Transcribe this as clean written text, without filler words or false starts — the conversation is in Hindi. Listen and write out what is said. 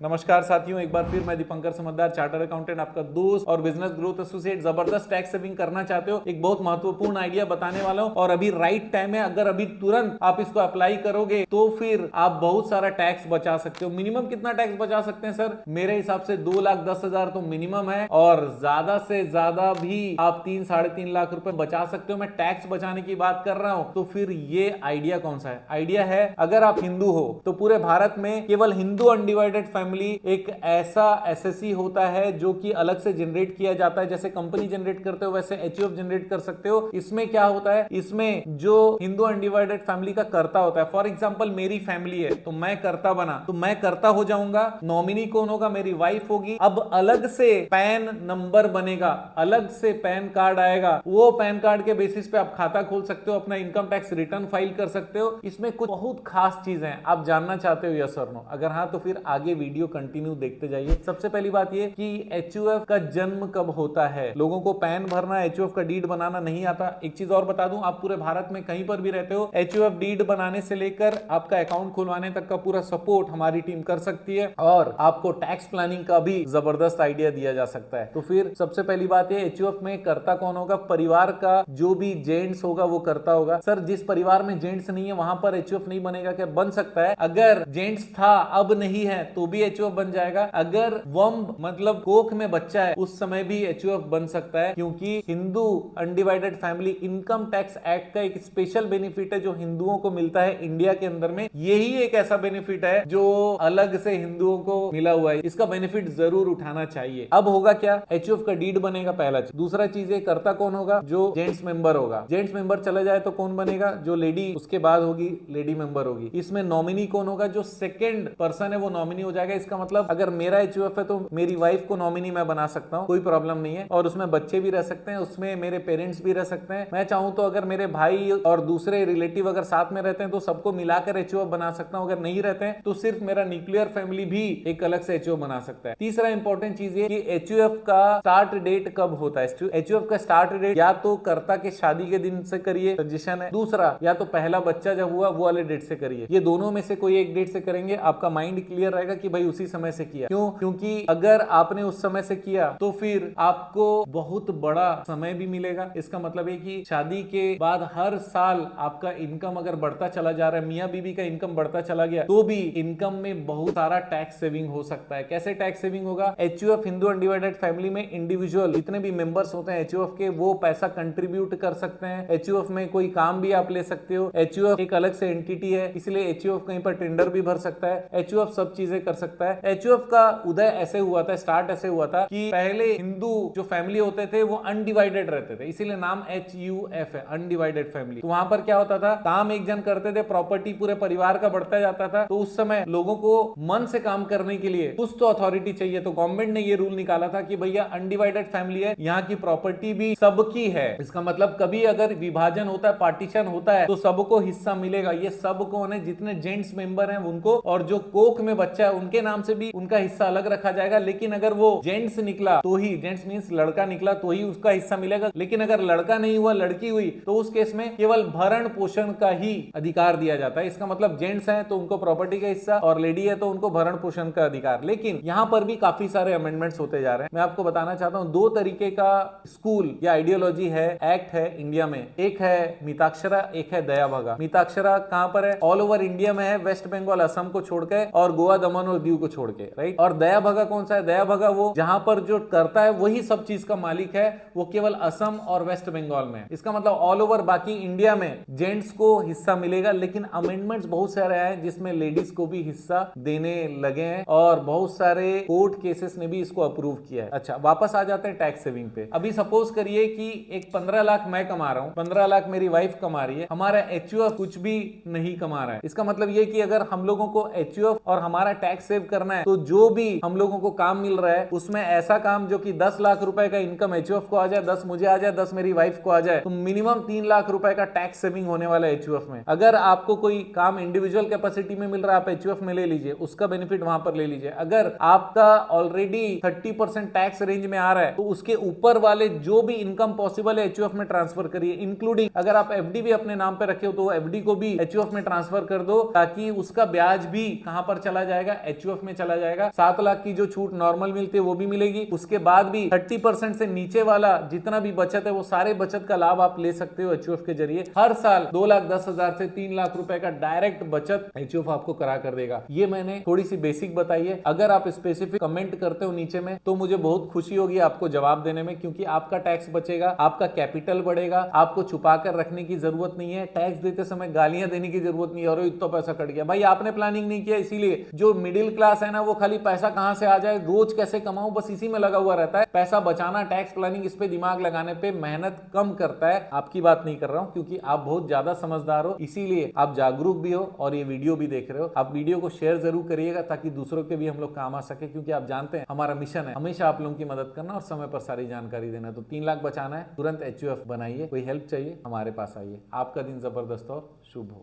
नमस्कार साथियों, एक बार फिर मैं दीपंकर समझदार, चार्टर्ड अकाउंटेंट, आपका दोस्त और बिजनेस ग्रोथ एसोसिएट। जबरदस्त टैक्स सेविंग करना चाहते हो, एक बहुत महत्वपूर्ण आइडिया बताने वाला हूं और अभी राइट टाइम है। अगर अभी तुरंत आप इसको अप्लाई करोगे तो फिर आप बहुत सारा टैक्स बचा सकते हो। मिनिमम कितना टैक्स बचा सकते हैं सर? मेरे हिसाब से 2,10,000 तो मिनिमम है और ज्यादा से ज्यादा भी आप 3-3.5 लाख रुपए बचा सकते हो। मैं टैक्स बचाने की बात कर रहा हूं तो फिर ये आइडिया कौन सा है? आइडिया है, अगर आप हिंदू हो तो पूरे भारत में केवल हिंदू अनडिवाइडेड फैमिली एक ऐसा एसएससी होता है जो कि अलग से जनरेट किया जाता है। जैसे कंपनी जनरेट करते हो वैसे एचयूएफ जनरेट कर सकते हो। इसमें क्या होता है, इसमें जो हिंदू अनडिवाइडेड फैमिली का कर्ता होता है, फॉर एग्जांपल मेरी फैमिली है तो मैं कर्ता बना तो मैं कर्ता हो जाऊंगा। नॉमिनी कौन होगा? मेरी वाइफ होगी। अब अलग से पैन नंबर बनेगा, अलग से पैन कार्ड आएगा। वो पैन कार्ड के बेसिस पे आप खाता खोल सकते हो, अपना इनकम टैक्स रिटर्न फाइल कर सकते हो। इसमें कुछ बहुत खास चीजें हैं, आप जानना चाहते हो यस और नो? अगर हाँ तो फिर आगे वीडियो कंटिन्यू देखते जाइए। सबसे पहली बात ये कि एचयूएफ का जन्म कब होता है। लोगों को पैन भरना, एचयूएफ का डीड बनाना नहीं आता। एक चीज और बता दूं, आप पूरे भारत में कहीं पर भी रहते हो, एचयूएफ डीड बनाने से लेकर आपका अकाउंट खुलवाने तक का पूरा सपोर्ट हमारी टीम कर सकती है और आपको टैक्स प्लानिंग का भी जबरदस्त आइडिया दिया जा सकता है। तो फिर सबसे पहली बात है, एचयूएफ में कर्ता कौन होगा? परिवार का जो भी जेंट्स होगा वो कर्ता होगा। सर जिस परिवार में जेंट्स नहीं है वहां पर एचयूएफ नहीं बनेगा क्या? बन सकता है। अगर जेंट्स था अब नहीं है तो भी एचयूएफ बन जाएगा। अगर वंब मतलब कोख में बच्चा है उस समय भी एचयूएफ बन सकता है, क्योंकि Hindu undivided family income tax act का एक स्पेशल बेनिफिट है जो हिंदुओं को मिलता है इंडिया के अंदर में। यही एक ऐसा बेनिफिट है जो अलग से हिंदुओं को मिला हुआ है। इसका बेनिफिट जरूर उठाना चाहिए। अब होगा क्या? एचयूएफ का डीड बनेगा, पहला चीज। दूसरा चीज है, कर्ता कौन होगा? जो जेंट्स मेंबर होगा। जेंट्स मेंबर चला जाए तो कौन बनेगा? जो लेडी उसके बाद होगी, लेडी मेंबर होगी। इसमें नॉमिनी कौन होगा? जो सेकंड पर्सन है वो नॉमिनी हो जाएगा। इसका मतलब अगर मेरा एचयूएफ है तो मेरी वाइफ को नॉमिनी मैं बना सकता हूं, कोई प्रॉब्लम नहीं है। और उसमें बच्चे भी रह सकते हैं, उसमें मेरे पेरेंट्स भी रह सकते हैं। मैं चाहूं तो अगर मेरे भाई और दूसरे रिलेटिव अगर साथ में रहते हैं तो सबको मिलाकर एचयूएफ बना सकता हूं। अगर नहीं रहते हैं तो सिर्फ मेरा न्यूक्लियर फैमिली भी एक अलग से एचयूएफ बना सकता है। तीसरा इंपॉर्टेंट चीज ये कि एचयूएफ का स्टार्ट डेट कब होता है? एचयूएफ का स्टार्ट डेट या तो कर्ता के शादी के दिन से करिए, सजेशन है। दूसरा, या तो पहला बच्चा जब हुआ वो वाले डेट से करिए। ये दोनों में से कोई एक डेट से करेंगे, आपका माइंड क्लियर रहेगा कि भाई उसी समय से किया। क्यों? क्योंकि अगर आपने उस समय से किया तो फिर आपको बहुत बड़ा समय भी मिलेगा। इसका मतलब है कि शादी के बाद हर साल आपका इनकम अगर बढ़ता चला जा रहा है, मियां बीबी का इनकम बढ़ता चला गया, तो भी इनकम में बहुत सारा टैक्स सेविंग हो सकता है। कैसे टैक्स सेविंग होगा? एचयूएफ हिंदू अनडिवाइडेड फैमिली में इंडिविजुअल जितने भी मेंबर्स होते हैं एचयूएफ के, वो पैसा कंट्रीब्यूट कर सकते हैं। एचयूएफ में कोई काम भी आप ले सकते हो। एचयूएफ एक अलग से एंटिटी है, इसलिए एचयूएफ कहीं पर टेंडर भी भर सकता है। एचयूएफ सब चीजें कर सकता है। एचयूएफ का उदय ऐसे हुआ था, स्टार्ट ऐसे हुआ था कि पहले हिंदू जो फैमिली होते थे वो अनडिवाइडेड रहते थे, इसीलिए नाम एचयूएफ है, अनडिवाइडेड फैमिली। तो वहां पर क्या होता था, काम एक जन करते थे, प्रॉपर्टी पूरे परिवार का बढ़ता जाता था। तो उस समय लोगों को मन से काम करने के लिए कुछ तो अथॉरिटी चाहिए, तो गवर्नमेंट ने ये रूल निकाला था कि भैया अनडिवाइडेड फैमिली है, यहाँ की प्रॉपर्टी भी सबकी है। इसका मतलब कभी अगर विभाजन होता है, पार्टीशन होता है, तो सबको हिस्सा मिलेगा। ये सब कौन है? जितने जेंट्स मेंबर हैं उनको, और जो कोख में बच्चा है उनके नाम से भी उनका हिस्सा अलग रखा जाएगा। लेकिन अगर वो जेंट्स निकला तो ही, जेंट्स मींस लड़का निकला तो ही उसका हिस्सा मिलेगा। लेकिन अगर लड़का नहीं हुआ, लड़की हुई, तो उस केस में केवल भरण पोषण का ही अधिकार दिया जाता है। इसका मतलब जेंट्स हैं तो उनको प्रॉपर्टी का हिस्सा और लेडी है तो उनको भरण पोषण का अधिकार। लेकिन यहां पर भी काफी सारे अमेंडमेंट्स होते जा रहे हैं। मैं आपको बताना चाहता हूं, दो तरीके का स्कूल या आइडियोलॉजी है, एक्ट है इंडिया में। एक है मिताक्षरा, एक है दया भगा। मिताक्षरा कहां पर है? ऑल ओवर इंडिया में है, वेस्ट बंगाल असम को छोड़ के और गोवा दमन और दीव को छोड़ के, राइट। और दया भगा कौन सा है? दया भगा वो जहां पर जो करता है वही सब चीज का मालिक है, वो केवल असम और वेस्ट बंगाल में। इसका मतलब ऑल ओवर बाकी इंडिया में जेंट्स को हिस्सा मिलेगा। लेकिन अमेंडमेंट्स बहुत सारे आए जिसमें लेडीज को भी हिस्सा देने लगे हैं और बहुत सारे कोर्ट केसेस ने भी इसको अप्रूव किया है। अच्छा, वापस आ जाते हैं टैक्स सेविंग पे। अभी सपोज करिए कि एक 15 लाख मैं कमा रहा हूं, 15 लाख मेरी वाइफ कमा रही है, हमारा एचयूएफ कुछ भी नहीं कमा रहा है। इसका मतलब ये कि अगर हम लोगों को एचयूएफ और हमारा टैक्स सेव करना है तो जो भी हम लोगों को काम मिल रहा है उसमें ऐसा काम जो कि 10 लाख रुपए का इनकम एचयूएफ को आ जाए, 10 मुझे आ जाए, 10 मेरी वाइफ को आ जाए, तो मिनिमम 3 लाख रुपए का टैक्स सेविंग होने वाला है एचयूएफ में। अगर आपको कोई काम इंडिविजुअल कैपेसिटी में मिल रहा है, आप एचयूएफ में ले लीजिए, उसका बेनिफिट वहां पर ले लीजिए। अगर आपका ऑलरेडी 30% टैक्स रेंज में आ रहा है तो उसके ऊपर वाले जो भी इनकम पॉसिबल है एचयूएफ में ट्रांसफर करिए, इंक्लूडिंग अगर आप एफडी भी अपने नाम पे रखे हो तो एफडी को भी एचयूएफ में ट्रांसफर कर दो, ताकि उसका ब्याज भी कहां पर चला जाएगा? एचयूएफ HUF में चला जाएगा। 7 लाख की जो छूट नॉर्मल मिलती है वो भी मिलेगी। उसके बाद भी 30% से नीचे वाला जितना भी बचत है वो सारे बचत का लाभ आप ले सकते हो HUF के जरिए। हर साल 2,10,000 से 3 लाख रुपए का डायरेक्ट बचत HUF आपको करा कर देगा। ये मैंने थोड़ी सी बेसिक बताई है। अगर आप स्पेसिफिक कमेंट करते हो नीचे में तो मुझे बहुत खुशी होगी आपको जवाब देने में, क्योंकि आपका टैक्स बचेगा, आपका कैपिटल बढ़ेगा, आपको छुपा कर रखने की जरूरत नहीं है, टैक्स देते समय गालियां देने की जरूरत नहीं है और इतना पैसा कट गया। भाई आपने प्लानिंग नहीं किया, इसीलिए जो मिडिल क्लास है ना वो खाली पैसा कहां से आ जाए, रोज कैसे कमाऊं, बस इसी में लगा हुआ रहता है। पैसा बचाना, टैक्स प्लानिंग, इस पे दिमाग लगाने पे मेहनत कम करता है। आपकी बात नहीं कर रहा हूं क्योंकि आप बहुत ज्यादा समझदार हो, इसीलिए आप जागरूक भी हो और ये वीडियो भी देख रहे हो। आप वीडियो को शेयर जरूर करिएगा ताकि दूसरों के भी हम लोग काम आ सके, क्योंकि आप जानते हैं हमारा मिशन है हमेशा आप लोगों की मदद करना और समय पर सारी जानकारी देना। तो 3 लाख बचाना है, तुरंत HUF बनाइए। कोई हेल्प चाहिए हमारे पास आइए। आपका दिन जबरदस्त और शुभ हो।